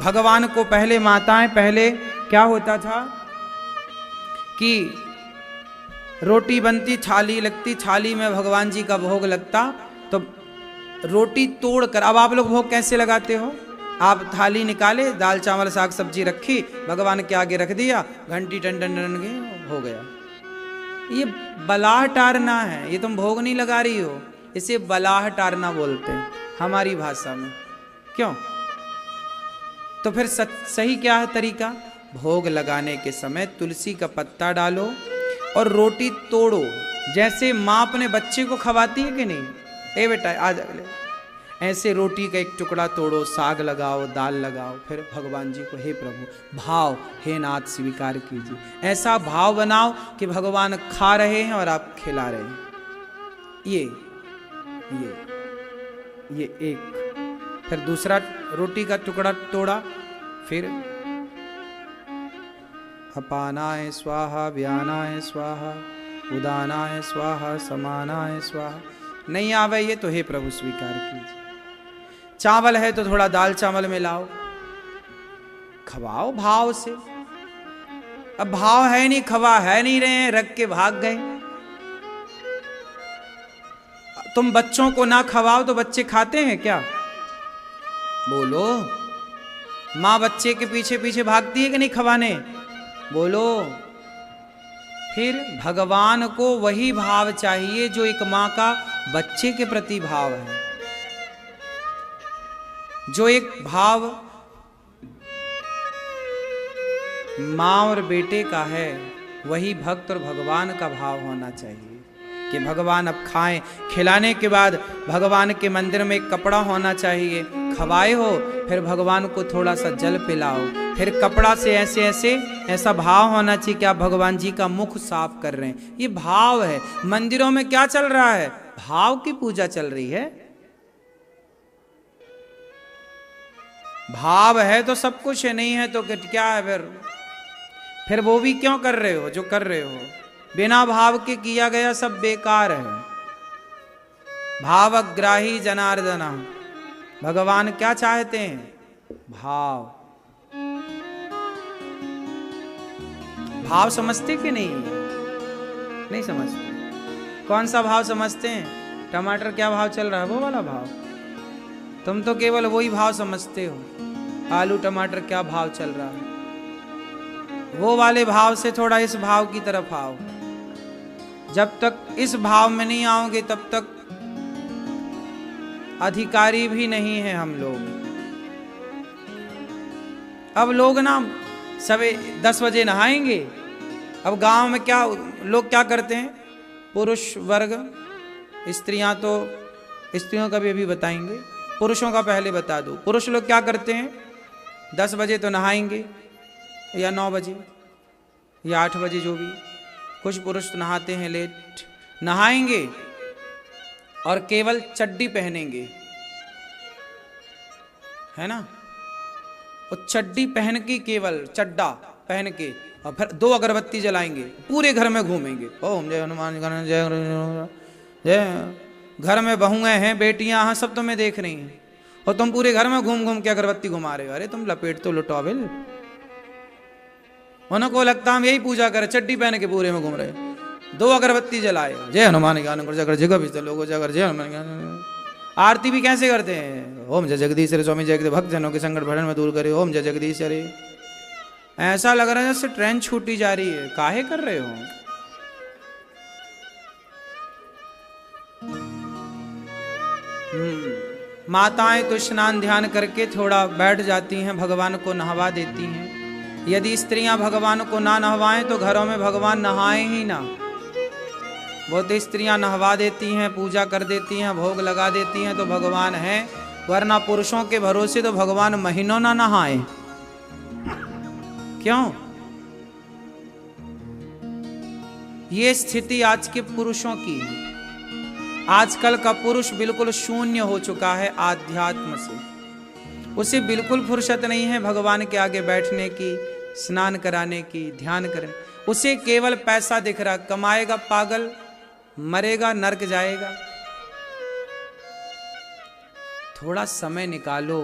भगवान को पहले माताएं, पहले क्या होता था कि रोटी बनती, थाली लगती, थाली में भगवान जी का भोग लगता, तो रोटी तोड़कर, अब आप लोग भोग कैसे लगाते हो? आप थाली निकाले, दाल चावल साग सब्जी रखी, भगवान के आगे रख दिया, घंटी टन टन टन गई, हो गया। ये बलाह टारना है, ये तुम भोग नहीं लगा रही हो, इसे बलाह टारना बोलते हैं हमारी भाषा में। क्यों? तो फिर सही क्या है तरीका? भोग लगाने के समय तुलसी का पत्ता डालो और रोटी तोड़ो, जैसे माँ अपने बच्चे को खवाती है कि नहीं, ए बेटा आज अगले, ऐसे रोटी का एक टुकड़ा तोड़ो, साग लगाओ, दाल लगाओ, फिर भगवान जी को, हे प्रभु भाव, हे नाथ स्वीकार कीजिए। ऐसा भाव बनाओ कि भगवान खा रहे हैं और आप खिला रहे हैं। ये एक, फिर दूसरा रोटी का टुकड़ा तोड़ा, फिर अपानाय स्वाहा, व्यानाय स्वाहा, उदानाय स्वाहा, समानाय स्वाहा। नहीं आवे ये तो हे प्रभु स्वीकार कीजिए। चावल है तो थोड़ा दाल चावल में लाओ, खवाओ भाव से। अब भाव है नहीं, खवा है नहीं रहे हैं, रख के भाग गए। तुम बच्चों को ना खवाओ तो बच्चे खाते हैं क्या? बोलो। माँ बच्चे के पीछे पीछे भागती है कि नहीं खवाने? बोलो। फिर भगवान को वही भाव चाहिए जो एक माँ का बच्चे के प्रति भाव है। जो एक भाव माँ और बेटे का है, वही भक्त और भगवान का भाव होना चाहिए कि भगवान अब खाएं। खिलाने के बाद भगवान के मंदिर में एक कपड़ा होना चाहिए, खवाए हो फिर भगवान को थोड़ा सा जल पिलाओ, फिर कपड़ा से ऐसे ऐसे ऐसा भाव होना चाहिए कि आप भगवान जी का मुख साफ कर रहे हैं। ये भाव है। मंदिरों में क्या चल रहा है? भाव की पूजा चल रही है। भाव है तो सब कुछ है, नहीं है तो क्या है? फिर वो भी क्यों कर रहे हो जो कर रहे हो? बिना भाव के किया गया सब बेकार है। भावग्राही जनार्दन, भगवान क्या चाहते हैं? भाव। भाव समझते कि नहीं? नहीं समझते। कौन सा भाव समझते हैं? टमाटर क्या भाव चल रहा है, वो वाला भाव? तुम तो केवल वही भाव समझते हो। आलू टमाटर क्या भाव चल रहा है, वो वाले भाव से थोड़ा इस भाव की तरफ आओ। जब तक इस भाव में नहीं आओगे तब तक अधिकारी भी नहीं है हम लोग। अब लोग ना सवे 10 बजे नहाएंगे। अब गांव में क्या लोग क्या करते हैं? पुरुष वर्ग, स्त्रियां तो, स्त्रियों का भी अभी बताएंगे, पुरुषों का पहले बता दो। पुरुष लोग क्या करते हैं? 10 बजे तो नहाएंगे, या 9 बजे या 8 बजे, जो भी। कुछ पुरुष तो नहाते हैं लेट, नहाएंगे और केवल चड्डी पहनेंगे, है ना? और चड्डी पहन के, केवल चड्डा पहन के, और फिर 2 अगरबत्ती जलाएंगे, पूरे घर में घूमेंगे, ओम जय हनुमान जय जय। घर में बहुएं हैं, बेटियां हैं, सब तुम्हें देख रही हैं, और तुम पूरे घर में घूम घूम के अगरबत्ती घुमा रहे हो। अरे तुम लपेट तो लुटाओ। उनको लगता हम यही पूजा करें, चड्डी पहन के पूरे में घूम रहे, 2 अगरबत्ती जलाए, जय हनुमान ज्ञान गुण जगर जगह भी लोगों जगर जय हनुमान ज्ञान। आरती भी कैसे करते हैं? ओम जय जगदीश रे स्वामी जय भक्त जनों के संकट भरण में दूर करे, ओम जय जगदीश रे। ऐसा लग रहा है जैसे ट्रेन छूटी जा रही है। काहे कर रहे हो? माताएं तो स्नान ध्यान करके थोड़ा बैठ जाती हैं, भगवान को नहवा देती हैं। यदि स्त्रियां भगवान को ना नहवाएं तो घरों में भगवान नहाए ही ना। बहुत स्त्रियां नहवा देती हैं, पूजा कर देती हैं, भोग लगा देती हैं तो भगवान है, वरना पुरुषों के भरोसे तो भगवान महीनों ना नहाए। क्यों? ये स्थिति आज के पुरुषों की है। आजकल का पुरुष बिल्कुल शून्य हो चुका है आध्यात्म से। उसे बिल्कुल फुर्सत नहीं है भगवान के आगे बैठने की, स्नान कराने की, ध्यान करने। उसे केवल पैसा दिख रहा, कमाएगा पागल, मरेगा नरक जाएगा। थोड़ा समय निकालो,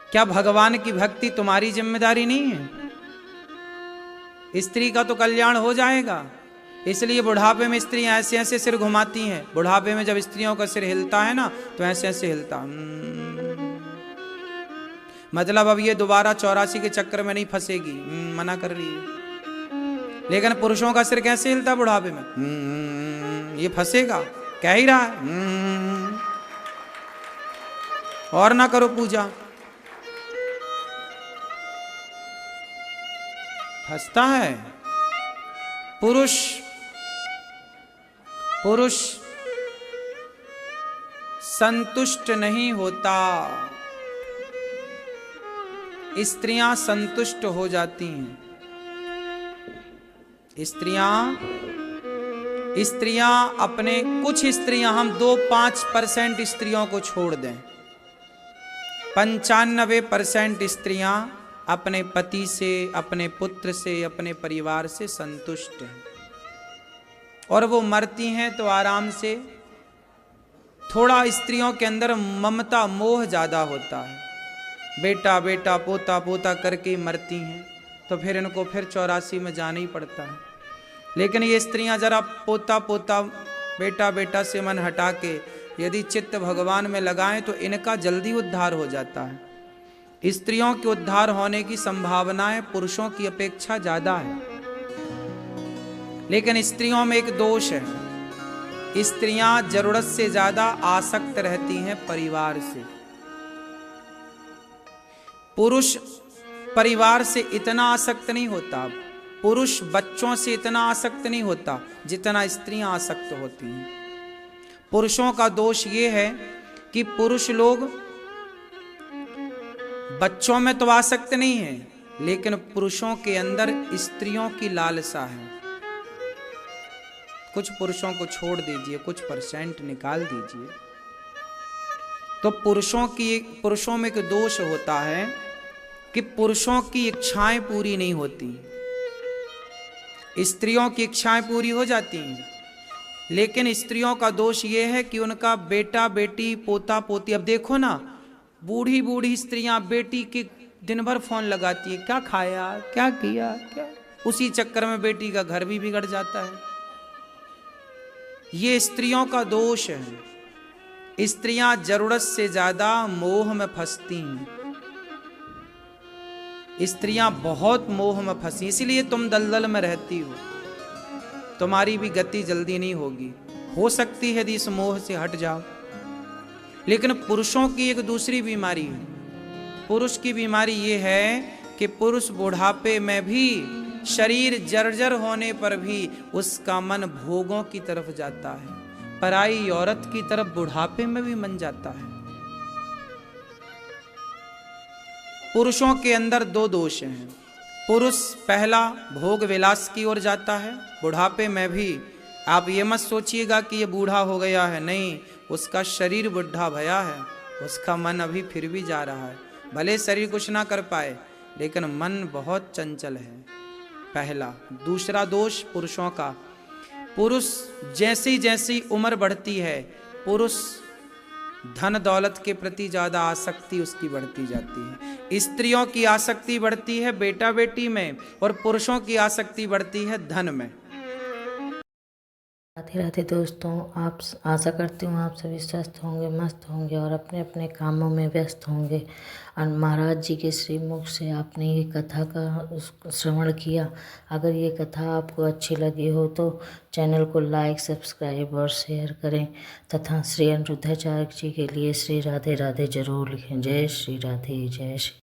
क्या भगवान की भक्ति तुम्हारी जिम्मेदारी नहीं है? स्त्री का तो कल्याण हो जाएगा। इसलिए बुढ़ापे में स्त्रियां ऐसे ऐसे सिर घुमाती हैं। बुढ़ापे में जब स्त्रियों का सिर हिलता है ना तो ऐसे ऐसे हिलता, मतलब अब ये दोबारा 84 के चक्कर में नहीं फंसेगी, मना कर रही है। लेकिन पुरुषों का सिर कैसे हिलता बुढ़ापे में? ये फंसेगा, कह ही रहा है। और ना करो पूजा, फंसता है। पुरुष संतुष्ट नहीं होता, स्त्रियां संतुष्ट हो जाती हैं। स्त्रियां अपने, कुछ स्त्रियां, हम 2-5% स्त्रियों को छोड़ दें, 95% स्त्रियां अपने पति से, अपने पुत्र से, अपने परिवार से संतुष्ट हैं। और वो मरती हैं तो आराम से। थोड़ा स्त्रियों के अंदर ममता मोह ज्यादा होता है, बेटा बेटा पोता पोता करके मरती हैं, तो फिर इनको फिर 84 में जाना ही पड़ता है। लेकिन ये स्त्रियां जरा पोता पोता बेटा बेटा से मन हटा के यदि चित्त भगवान में लगाएं तो इनका जल्दी उद्धार हो जाता है। स्त्रियों के उद्धार होने की संभावनाएं पुरुषों की अपेक्षा ज्यादा है। लेकिन स्त्रियों में एक दोष है, स्त्रियां जरूरत से ज्यादा आसक्त रहती हैं परिवार से। पुरुष परिवार से इतना आसक्त नहीं होता, पुरुष बच्चों से इतना आसक्त नहीं होता जितना स्त्रियां आसक्त होती हैं। पुरुषों का दोष ये है कि पुरुष लोग बच्चों में तो आसक्त नहीं है, लेकिन पुरुषों के अंदर स्त्रियों की लालसा है। कुछ पुरुषों को छोड़ दीजिए, कुछ % निकाल दीजिए, तो पुरुषों में एक दोष होता है कि पुरुषों की इच्छाएं पूरी नहीं होती, स्त्रियों की इच्छाएं पूरी हो जाती हैं। लेकिन स्त्रियों का दोष ये है कि उनका बेटा बेटी पोता पोती, अब देखो ना, बूढ़ी बूढ़ी स्त्रियां बेटी के दिन भर फोन लगाती है, क्या खाया, क्या किया, क्या, उसी चक्कर में बेटी का घर भी बिगड़ जाता है। ये स्त्रियों का दोष है। स्त्रियां जरूरत से ज्यादा मोह में फंसती हैं। स्त्रियां बहुत मोह में फंसी, इसीलिए तुम दलदल में रहती हो। तुम्हारी भी गति जल्दी नहीं होगी, हो सकती है यदि इस मोह से हट जाओ। लेकिन पुरुषों की एक दूसरी बीमारी है। पुरुष की बीमारी ये है कि पुरुष बुढ़ापे में भी, शरीर जर्जर होने पर भी उसका मन भोगों की तरफ जाता है, पराई औरत की तरफ बुढ़ापे में भी मन जाता है। पुरुषों के अंदर 2 दोष हैं। पुरुष पहला भोग विलास की ओर जाता है बुढ़ापे में भी। आप ये मत सोचिएगा कि ये बूढ़ा हो गया है, नहीं, उसका शरीर बुढ़ा भया है, उसका मन अभी फिर भी जा रहा है। भले शरीर कुछ ना कर पाए, लेकिन मन बहुत चंचल है, पहला। दूसरा दोष पुरुषों का, पुरुष जैसी जैसी उम्र बढ़ती है, पुरुष धन दौलत के प्रति ज्यादा आसक्ति उसकी बढ़ती जाती है। स्त्रियों की आसक्ति बढ़ती है बेटा बेटी में, और पुरुषों की आसक्ति बढ़ती है धन में। राधे राधे दोस्तों, आप आशा करती हूँ आप सभी स्वस्थ होंगे, मस्त होंगे और अपने अपने कामों में व्यस्त होंगे। और महाराज जी के श्रीमुख से आपने ये कथा का श्रवण किया। अगर ये कथा आपको अच्छी लगी हो तो चैनल को लाइक, सब्सक्राइब और शेयर करें, तथा श्री अनिरुद्धाचार्य जी के लिए श्री राधे राधे जरूर लिखें। जय श्री राधे, जय श्री।